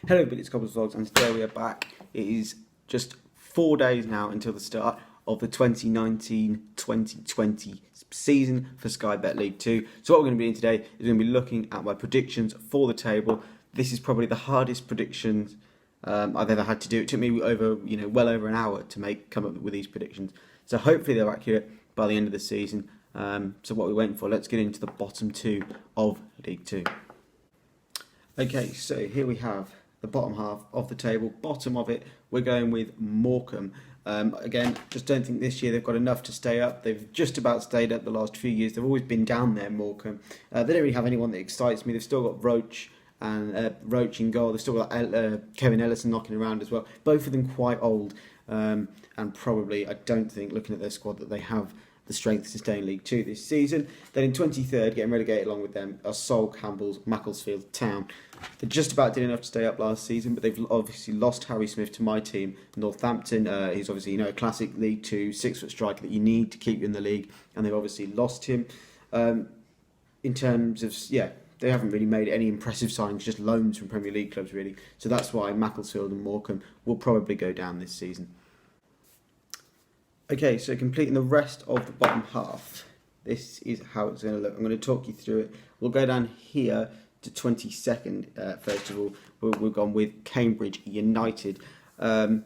Hello, Billy's Cobblers Vlogs, and today we are back. It is just 4 days now until the start of the 2019-2020 season for Sky Bet League 2. So what we're going to be doing today is we're going to be looking at my predictions for the table. This is probably the hardest predictions I've ever had to do. It took me well over an hour to come up with these predictions. So hopefully they're accurate by the end of the season. So what we're waiting for, let's get into the bottom two of League 2. Okay, so here we have the bottom half of the table. Bottom of it, we're going with Morecambe. Again, just don't think this year they've got enough to stay up. They've just about stayed up the last few years. They've always been down there, Morecambe. They don't really have anyone that excites me. They've still got Roach in goal. They've still got Kevin Ellison knocking around as well. Both of them quite old, and probably I don't think, looking at their squad, that they have the strength to stay in League 2 this season. Then in 23rd, getting relegated along with them, are Sol Campbell's Macclesfield Town. They just about did enough to stay up last season, but they've obviously lost Harry Smith to my team, Northampton. He's obviously a classic League 2 6-foot striker that you need to keep in the league, and they've obviously lost him. In terms of they haven't really made any impressive signings, just loans from Premier League clubs really. So that's why Macclesfield and Morecambe will probably go down this season. Okay, so completing the rest of the bottom half, this is how it's going to look. I'm going to talk you through it. We'll go down here to 22nd, first of all. We've gone with Cambridge United. Cambridge,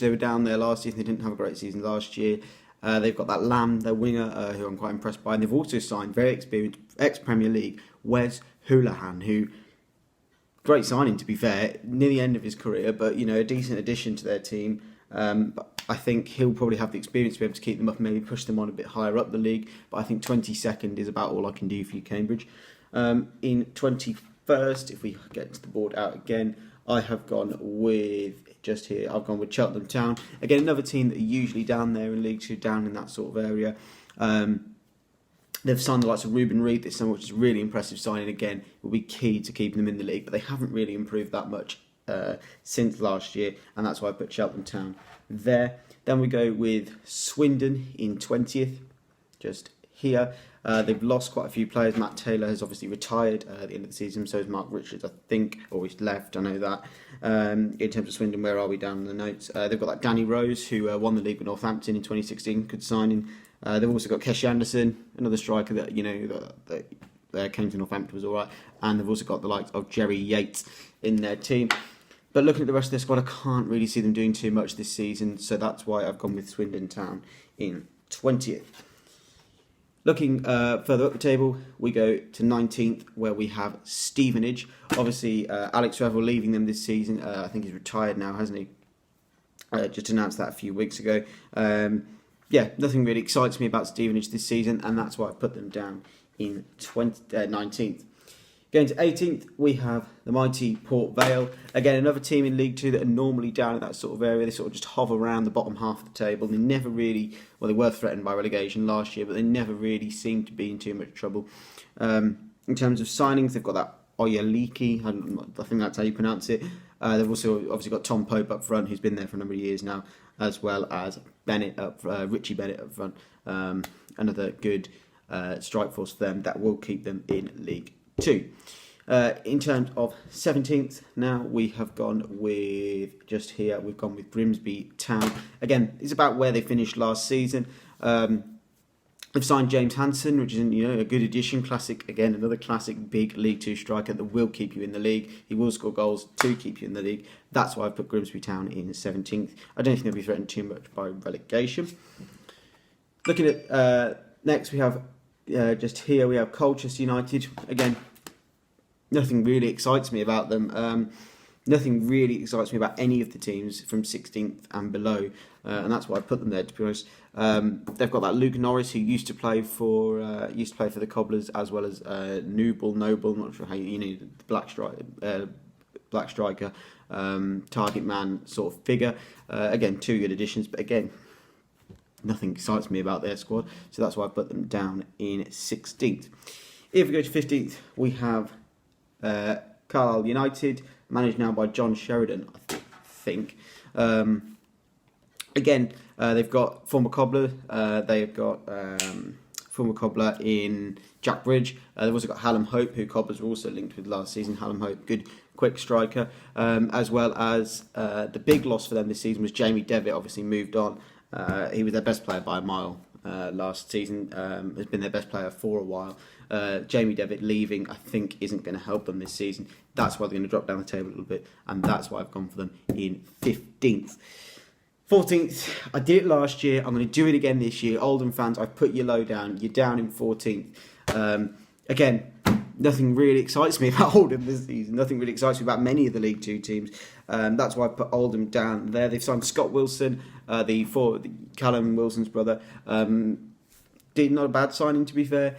they were down there last season. They didn't have a great season last year. They've got that Lamb, their winger, who I'm quite impressed by. And they've also signed very experienced ex-Premier League Wes Hoolahan, who, great signing to be fair, near the end of his career, but a decent addition to their team. But I think he'll probably have the experience to be able to keep them up and maybe push them on a bit higher up the league. But I think 22nd is about all I can do for you, Cambridge. In 21st, if we get to the board out again, I have gone with, just here, I've gone with Cheltenham Town. Again, another team that are usually down there in League 2, down in that sort of area. They've signed the likes of Ruben Reid this summer, which is a really impressive signing. Again, will be key to keeping them in the league, but they haven't really improved that much since last year, and that's why I put Cheltenham Town there. Then we go with Swindon in 20th, just here. They've lost quite a few players. Matt Taylor has obviously retired at the end of the season, so has Mark Richards, I think, or he's left, I know that. In terms of Swindon, where are we down in the notes? They've got that Danny Rose, who won the league with Northampton in 2016, good signing. They've also got Keshi Anderson, another striker that that came to Northampton, was all right. And they've also got the likes of Jerry Yates in their team. But looking at the rest of their squad, I can't really see them doing too much this season, so that's why I've gone with Swindon Town in 20th. Looking further up the table, we go to 19th, where we have Stevenage. Obviously, Alex Revel leaving them this season. I think he's retired now, hasn't he? Just announced that a few weeks ago. Nothing really excites me about Stevenage this season, and that's why I put them down in 19th. Going to 18th, we have the mighty Port Vale. Again, another team in League 2 that are normally down in that sort of area. They sort of just hover around the bottom half of the table. They never really, they were threatened by relegation last year, but they never really seem to be in too much trouble. In terms of signings, they've got that Oyaliki, I think that's how you pronounce it. They've also obviously got Tom Pope up front, who's been there for a number of years now, as well as Richie Bennett up front. Another good strike force for them that will keep them in League 2. In terms of 17th, now we have gone with, just here, we've gone with Grimsby Town. Again, it's about where they finished last season. They've signed James Hansen, which is a good addition. Another classic big League 2 striker that will keep you in the league. He will score goals to keep you in the league. That's why I've put Grimsby Town in 17th. I don't think they'll be threatened too much by relegation. Looking at next, we have just here, we have Colchester United. Again, nothing really excites me about them. Nothing really excites me about any of the teams from 16th and below, and that's why I put them there, to be honest. They've got that Luke Norris, who used to play for the Cobblers, as well as Noble, not sure how the black striker, target man sort of figure. Again, two good additions, but again, nothing excites me about their squad, so that's why I put them down in 16th. If we go to 15th, we have Carlisle United, managed now by John Sheridan, I think. They've got former Cobbler, they've got former cobbler in Jack Bridge. They've also got Hallam Hope, who cobblers were also linked with last season. Hallam Hope, good quick striker, as well as the big loss for them this season was Jamie Devitt. Obviously moved on. He was their best player by a mile last season. Has been their best player for a while. Jamie Devitt leaving, I think, isn't going to help them this season. That's why they're going to drop down the table a little bit, and that's why I've gone for them in 15th. 14th, I did it last year. I'm going to do it again this year. Oldham fans, I've put you low down. You're down in 14th. Again, nothing really excites me about Oldham this season. Nothing really excites me about many of the League Two teams. That's why I put Oldham down there. They've signed Scott Wilson, the Callum Wilson's brother. Not a bad signing, to be fair.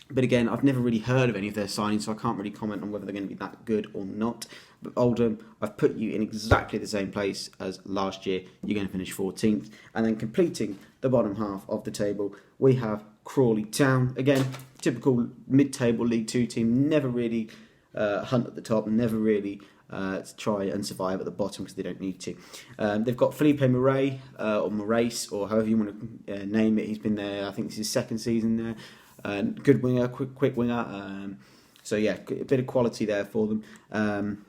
But again, I've never really heard of any of their signings, so I can't really comment on whether they're going to be that good or not. But Oldham, I've put you in exactly the same place as last year. You're going to finish 14th. And then completing the bottom half of the table, we have Crawley Town. Again, typical mid-table League Two team. Never really hunt at the top, never really try and survive at the bottom because they don't need to. They've got Felipe Murray, or Moraes, or however you want to name it. He's been there, I think this is his second season there. Good winger, quick winger. So yeah, a bit of quality there for them.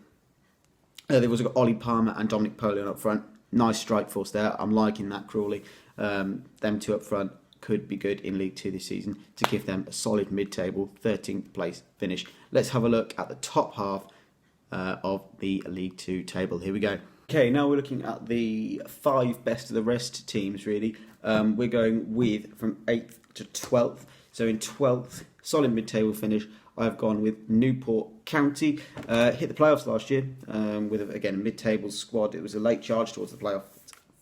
They've also got Ollie Palmer and Dominic Polion up front. Nice strike force there. I'm liking that, Crawley. Them two up front could be good in League Two this season to give them a solid mid-table 13th place finish. Let's have a look at the top half of the League Two table. Here we go. Okay, now we're looking at the 5 best of the rest teams, really. We're going with from 8th to 12th. So in 12th, solid mid-table finish, I've gone with Newport County. Hit the playoffs last year with, again, a mid-table squad. It was a late charge towards the playoffs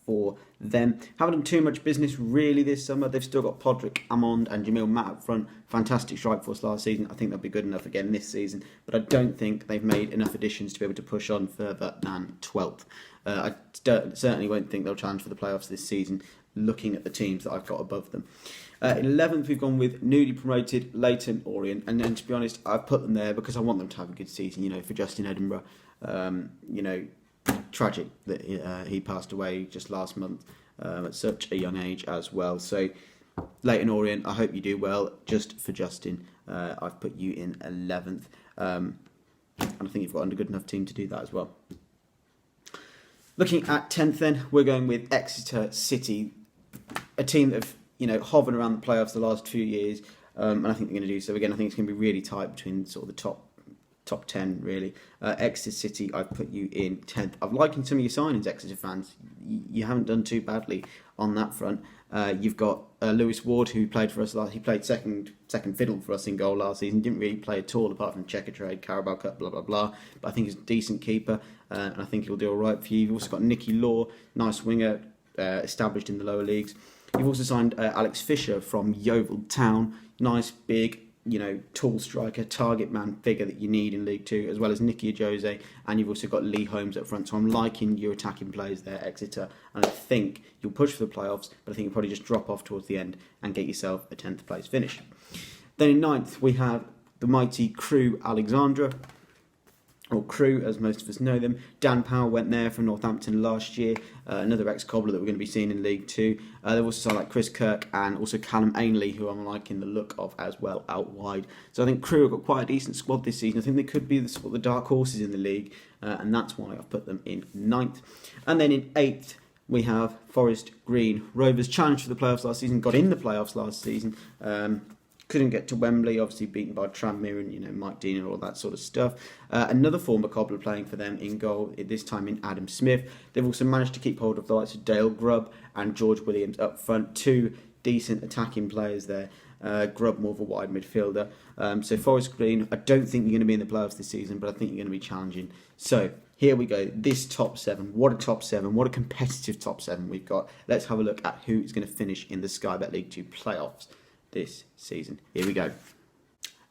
for them. Haven't done too much business really this summer. They've still got Podrick, Amond and Jamil Matt up front. Fantastic strike force last season. I think they'll be good enough again this season. But I don't think they've made enough additions to be able to push on further than 12th. I certainly won't think they'll challenge for the playoffs this season, looking at the teams that I've got above them. In 11th, we've gone with newly promoted Leyton Orient, and then to be honest, I've put them there because I want them to have a good season. For Justin Edinburgh, tragic that he passed away just last month at such a young age as well. So, Leyton Orient, I hope you do well. Just for Justin, I've put you in 11th, and I think you've got a good enough team to do that as well. Looking at 10th, then we're going with Exeter City, a team that have hovered around the playoffs the last few years, and I think they're going to do so again. I think it's going to be really tight between sort of the top 10 really. Exeter City, I've put you in 10th. I've likened some of your signings, Exeter fans. You haven't done too badly on that front. You've got Lewis Ward, who played for us last. He played second fiddle for us in goal last season. Didn't really play at all apart from Checker Trade, Carabao Cup, blah blah blah. But I think he's a decent keeper, and I think he'll do all right for you. You've also got Nicky Law, nice winger, established in the lower leagues. You've also signed Alex Fisher from Yeovil Town. Nice, big, tall striker, target man figure that you need in League Two, as well as Nicky Jose. And you've also got Lee Holmes up front. So I'm liking your attacking players there, Exeter. And I think you'll push for the playoffs, but I think you'll probably just drop off towards the end and get yourself a 10th place finish. Then in 9th, we have the mighty Crewe Alexandra, or Crewe, as most of us know them. Dan Powell went there from Northampton last year, another ex-cobbler that we're going to be seeing in League Two. They've also signed Chris Kirk and also Callum Ainley, who I'm liking the look of as well out wide. So I think Crewe have got quite a decent squad this season. I think they could be the dark horses in the league, and that's why I've put them in 9th. And then in 8th, we have Forest Green Rovers. Challenged for the playoffs last season, got in the playoffs last season. Couldn't get to Wembley, obviously beaten by Tranmere and Mike Dean and all that sort of stuff. Another former cobbler playing for them in goal, this time in Adam Smith. They've also managed to keep hold of the likes of Dale Grubb and George Williams up front. 2 decent attacking players there. Grubb more of a wide midfielder. So Forest Green, I don't think you're going to be in the playoffs this season, but I think you're going to be challenging. So here we go, this top 7. What a top 7, what a competitive top 7 we've got. Let's have a look at who is going to finish in the Sky Bet League 2 playoffs this season. Here we go.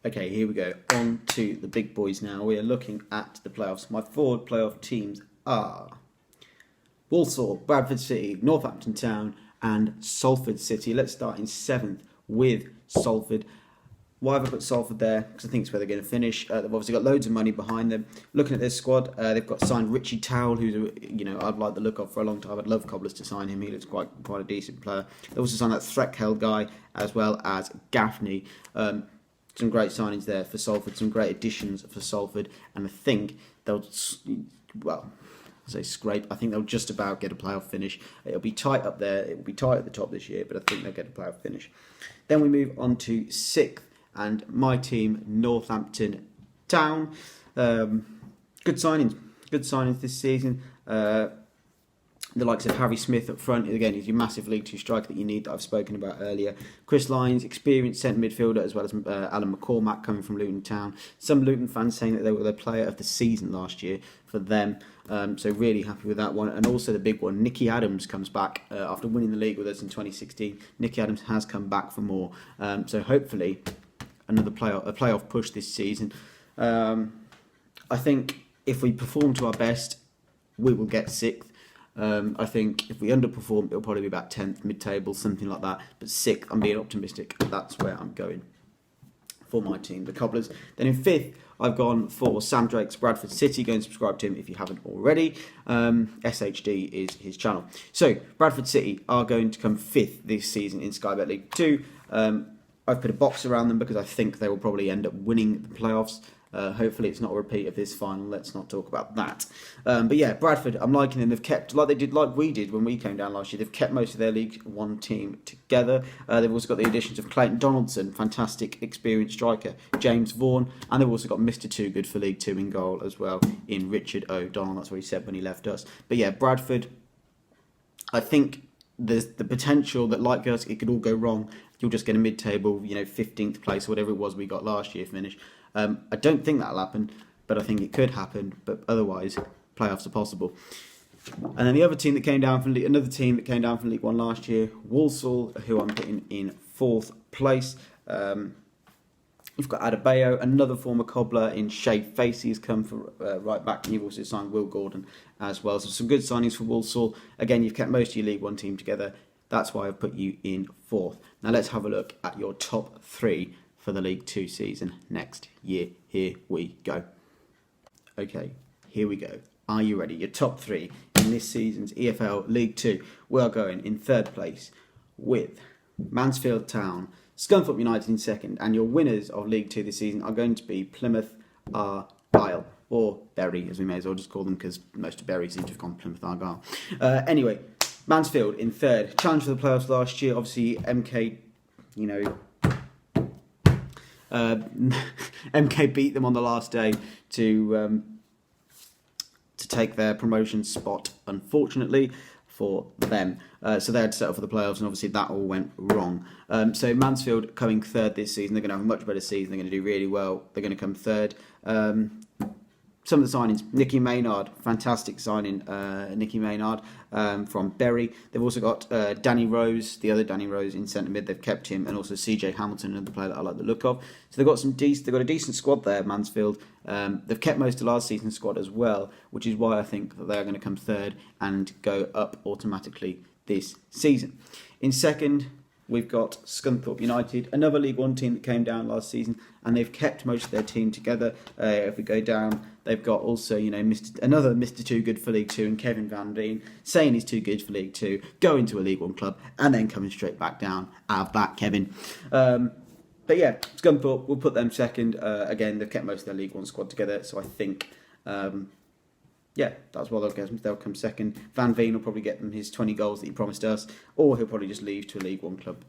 Okay, here we go. On to the big boys now. We are looking at the playoffs. My 4 playoff teams are Walsall, Bradford City, Northampton Town and Salford City. Let's start in 7th with Salford. Why have I put Salford there? Because I think it's where they're going to finish. They've obviously got loads of money behind them. Looking at their squad, they've got signed Richie Towell, who's I'd like the look of for a long time. I'd love Cobblers to sign him. He looks quite a decent player. They also signed that Threkheld guy as well as Gaffney. Some great signings there for Salford. Some great additions for Salford, and I think they'll scrape. I think they'll just about get a playoff finish. It'll be tight up there. It will be tight at the top this year, but I think they'll get a playoff finish. Then we move on to 6th, and my team, Northampton Town. Good signings this season. The likes of Harry Smith up front. Again, he's your massive League Two striker that you need, that I've spoken about earlier. Chris Lyons, experienced centre midfielder, as well as Alan McCormack coming from Luton Town. Some Luton fans saying that they were the player of the season last year for them. So really happy with that one. And also the big one, Nicky Adams comes back after winning the league with us in 2016. Nicky Adams has come back for more. So hopefully another playoff push this season. I think if we perform to our best, we will get 6th. I think if we underperform, it'll probably be about 10th, mid-table, something like that. But 6th, I'm being optimistic. That's where I'm going for my team, the Cobblers. Then in 5th, I've gone for Sam Drake's Bradford City. Go and subscribe to him if you haven't already. SHD is his channel. So, Bradford City are going to come 5th this season in Sky Bet League 2. I've put a box around them because I think they will probably end up winning the playoffs. Hopefully it's not a repeat of this final. Let's not talk about that. But yeah, Bradford, I'm liking them. They've kept, like we did when we came down last year, they've kept most of their League One team together. They've also got the additions of Clayton Donaldson, fantastic experienced striker, James Vaughan, and they've also got Mr. Too Good for League Two in goal as well, in Richard O'Donnell. That's what he said when he left us. But yeah, Bradford, I think there's the potential that, like us, it could all go wrong. You'll just get a mid-table, 15th place or whatever it was we got last year finish. I don't think that'll happen, but I think it could happen. But otherwise, playoffs are possible. And then the other team that came down from another team that came down from League One last year, Walsall, who I'm putting in 4th place. You've got Adebayo, another former Cobbler in Shay Facey has come for right back, and you've also signed Will Gordon as well. So some good signings for Walsall. Again, you've kept most of your League One team together. That's why I've put you in 4th. Now let's have a look at your top 3 for the League 2 season next year. Here we go. Okay, here we go. Are you ready? Your top 3 in this season's EFL League 2. We are going in 3rd place with Mansfield Town, Scunthorpe United in 2nd, and your winners of League 2 this season are going to be Plymouth Argyle, or Bury, as we may as well just call them, because most of Bury seem to have gone Plymouth Argyle. Anyway, Mansfield in 3rd. Challenge for the playoffs last year. Obviously, MK, MK beat them on the last day to take their promotion spot, unfortunately for them. So they had to settle for the playoffs, and obviously that all went wrong. So Mansfield coming 3rd this season. They're going to have a much better season. They're going to do really well. They're going to come 3rd. Some of the signings, Nicky Maynard, fantastic signing, Nicky Maynard from Bury. They've also got Danny Rose, the other Danny Rose in centre mid. They've kept him, and also CJ Hamilton, another player that I like the look of. So they've got they've got a decent squad there, Mansfield. They've kept most of last season's squad as well, which is why I think that they're going to come 3rd and go up automatically this season. In 2nd, we've got Scunthorpe United, another League One team that came down last season, and they've kept most of their team together. If we go down, they've got also, another Mr. Too Good for League Two, and Kevin Van Veen, saying he's too good for League Two, going to a League One club, and then coming straight back down. Have that, Kevin. But yeah, Scunthorpe, we'll put them 2nd. Again, they've kept most of their League One squad together, so I think... that's why they'll come 2nd. Van Veen will probably get them his 20 goals that he promised us, or he'll probably just leave to a League One club,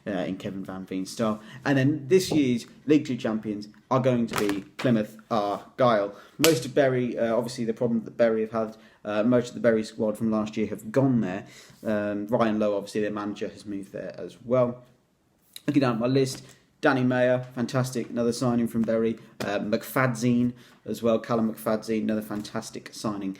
in Kevin Van Veen's style. And then this year's League 2 champions are going to be Plymouth Argyle. Most of Bury, obviously the problem that Bury have had, most of the Bury squad from last year have gone there. Ryan Lowe, obviously their manager, has moved there as well. Looking down at my list, Danny Mayer, fantastic, another signing from Bury. McFadzine as well, Callum McFadzine, another fantastic signing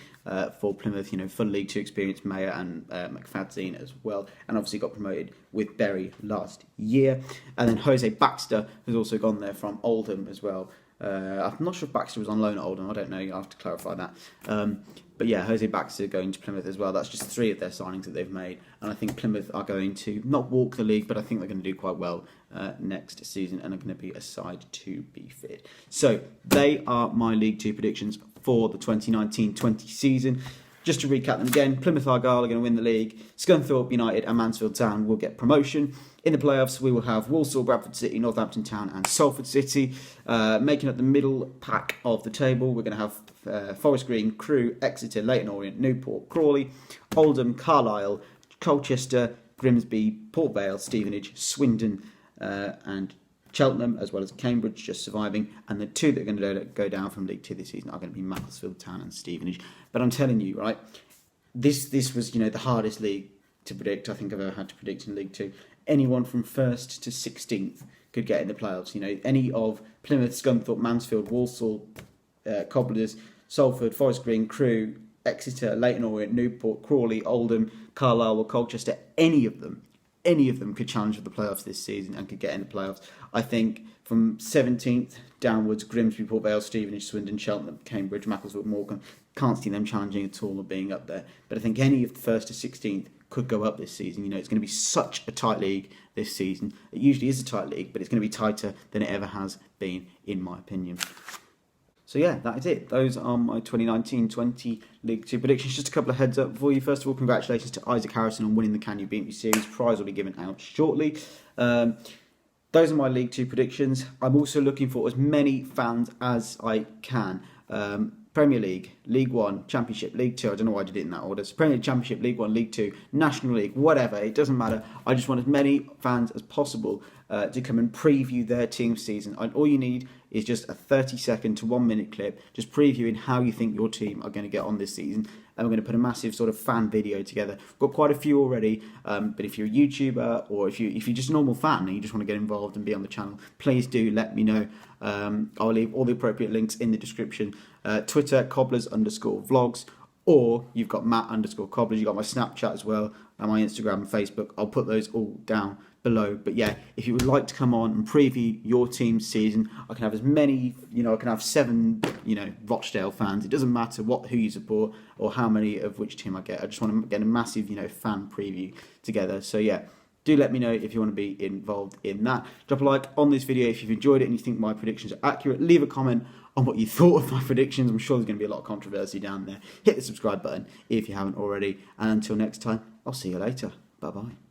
for Plymouth. Full League 2 experience, Mayer and McFadzine as well. And obviously got promoted with Bury last year. And then Jose Baxter has also gone there from Oldham as well. I'm not sure if Baxter was on loan at Oldham. I don't know. I'll have to clarify that. But yeah, Jose Baxter going to Plymouth as well. That's just 3 of their signings that they've made. And I think Plymouth are going to not walk the league, but I think they're going to do quite well next season and are going to be a side to be feared. So they are my League 2 predictions for the 2019-20 season. Just to recap them again, Plymouth Argyle are going to win the league. Scunthorpe United and Mansfield Town will get promotion. In the playoffs, we will have Walsall, Bradford City, Northampton Town and Salford City. Making up the middle pack of the table, we're going to have Forest Green, Crewe, Exeter, Leyton Orient, Newport, Crawley, Oldham, Carlisle, Colchester, Grimsby, Port Vale, Stevenage, Swindon and Cheltenham, as well as Cambridge just surviving. And the 2 that are going to go down from League 2 this season are going to be Macclesfield Town and Stevenage. But I'm telling you, right, this was, the hardest league to predict I think I've ever had to predict in League 2. Anyone from 1st to 16th could get in the playoffs. Any of Plymouth, Scunthorpe, Mansfield, Walsall, Cobblers, Salford, Forest Green, Crewe, Exeter, Leyton Orient, Newport, Crawley, Oldham, Carlisle or Colchester, any of them could challenge for the playoffs this season and could get in the playoffs. I think from 17th downwards, Grimsby, Port Vale, Stevenage, Swindon, Cheltenham, Cambridge, Macclesfield, Morecambe, can't see them challenging at all or being up there. But I think any of the 1st to 16th could go up this season. It's going to be such a tight league this season. It usually is a tight league, but it's going to be tighter than it ever has been, in my opinion. So yeah, that is it. Those are my 2019-20 League 2 predictions. Just a couple of heads up for you. First of all, congratulations to Isaac Harrison on winning the Can You Beat Me series. Prize will be given out shortly. Those are my League 2 predictions. I'm also looking for as many fans as I can. Premier League, League 1, Championship, League 2. I don't know why I did it in that order. So Premier League, Championship, League 1, League 2, National League, whatever. It doesn't matter. I just want as many fans as possible to come and preview their team's season. All you need is just a 30-second to 1-minute clip, just previewing how you think your team are going to get on this season. And we're going to put a massive sort of fan video together. We've got quite a few already, but if you're a YouTuber or if you're just a normal fan and you just want to get involved and be on the channel, please do let me know. I'll leave all the appropriate links in the description. Twitter, cobblers_vlogs, or you've got Matt_cobblers. You've got my Snapchat as well, and my Instagram and Facebook. I'll put those all down below. But yeah, if you would like to come on and preview your team's season, I can have as many, I can have 7, Rochdale fans. It doesn't matter who you support or how many of which team I get. I just want to get a massive, fan preview together. So yeah, do let me know if you want to be involved in that. Drop a like on this video if you've enjoyed it and you think my predictions are accurate. Leave a comment on what you thought of my predictions. I'm sure there's going to be a lot of controversy down there. Hit the subscribe button if you haven't already. And until next time, I'll see you later. Bye-bye.